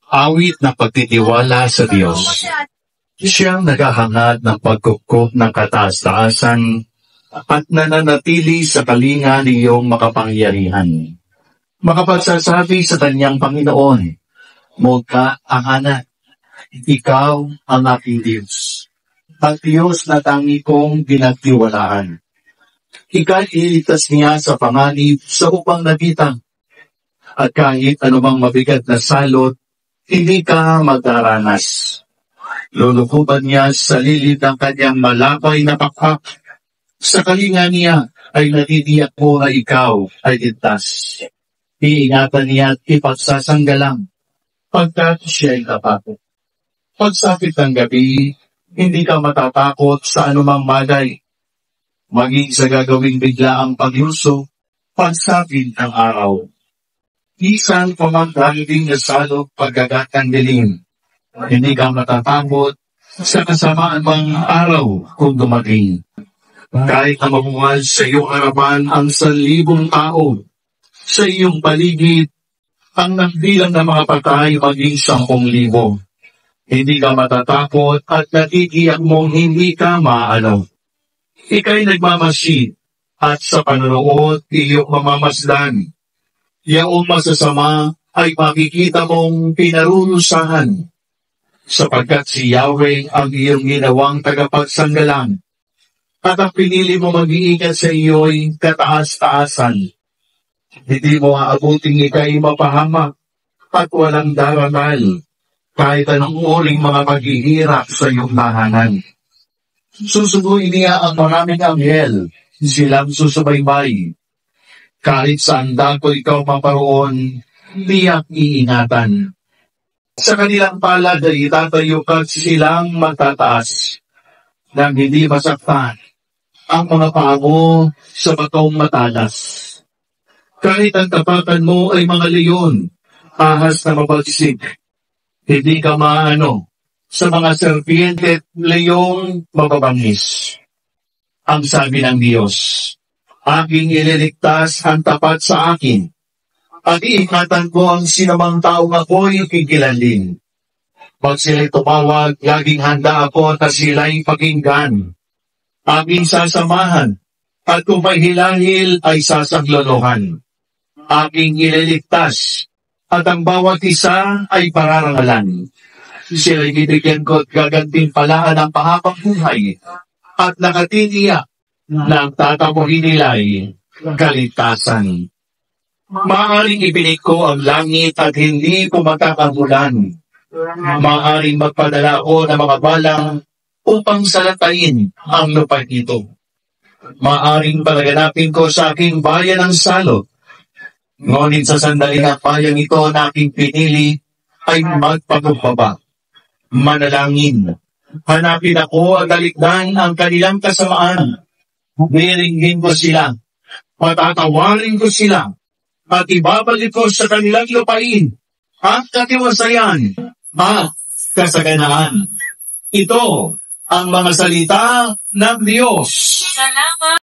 Awit na pagtitiwala sa Diyos. Siyang naghahangad ng pagkukup ng kataas-taasan at nananatili sa kalinga niyong makapangyarihan. Makapagsasabi sa kanyang Panginoon, "Mukha ang anak, ikaw ang aking Diyos, ang Diyos na tangi kong pinagtiwalaan. Ika'y ililigtas niya sa panganib sa upang nabitang, at kahit anumang mabigat na salot, hindi ka magdaranas. Lulukuban niya sa lilid ng kanyang malapay na pakpak. Sa kalinga niya ay natitiyak mo na ikaw ay ligtas. Iingatan niya at ipagsasanggalang pagkat siya ay tapat. Pagsapit ng gabi, hindi ka matatakot sa anumang bagay. Maging sa gagawing biglaang pagluso, pagsapit ng araw. Isang pamagdalding na salot pagkagat ng dilim. Hindi ka matatakot sa kasamaan mang araw kung dumating. Kahit na mamuhal sa iyong harapan ang 1,000 tao, sa iyong paligid, ang nagbilang ng mga patay maging 10,000. Hindi ka matatakot at natitiyak mong hindi ka maano. Ika'y nagmamasid at sa panonood iyong mamamasdan. Yaong masasama ay makikita mong pinarurusahan, sapagkat si Yahweh ang iyong ginawang tagapagsanggalang, at ang pinili mo mag-iingat sa iyo'y kataas-taasan. Hindi mo aabuting ika'y mapahamak at walang daratal, kahit anong uling mga paghihirap sa iyong tahanan. Susuguin niya ang maraming anghel, silang susubaybay. Kahit saan dako ikaw maparoon, tiyak iingatan. Sa kanilang palad ay itatayo ka silang magtataas, nang hindi masaktan ang mga paa mo sa batong matalas. Kahit ang tapatan mo ay mga leyon, ahas na mabagsik, hindi ka maano sa mga serpiente at leyong mababangis. Ang sabi ng Diyos, aking ililigtas ang tapat sa akin, at iingatan ko ang sinamang taong ako'y kikilalin. Pag sila'y tumawag, laging handa ako na sila'y pakinggan. Aking sasamahan, at kung may hilahil ay sasaglolohan. Aking ililigtas, at ang bawat isa ay pararangalan. Sila'y bibigyan ko at gagantimpalaan ang pahapang buhay, at nakatiniyak na ang tatamuhin nila'y kaligtasan. Maaaring ibinig ko ang langit at hindi ko makakamulan. Maaaring magpadala ako ng mga balang upang salatayin ang lupa nito. Maaaring palaganapin ko sa aking bayan ang salot. Ngunit sa sandaling ang bayan ito na aking pinili ay magpagumbaba. Manalangin. Hanapin ako at dalikdan ang kanilang kasamaan. Biringgin ko sila. Patatawarin ko sila. At ibabalik ko sa kanilang lupain at katiwasayan at kasaganaan. Ito ang mga salita ng Diyos. Salamat!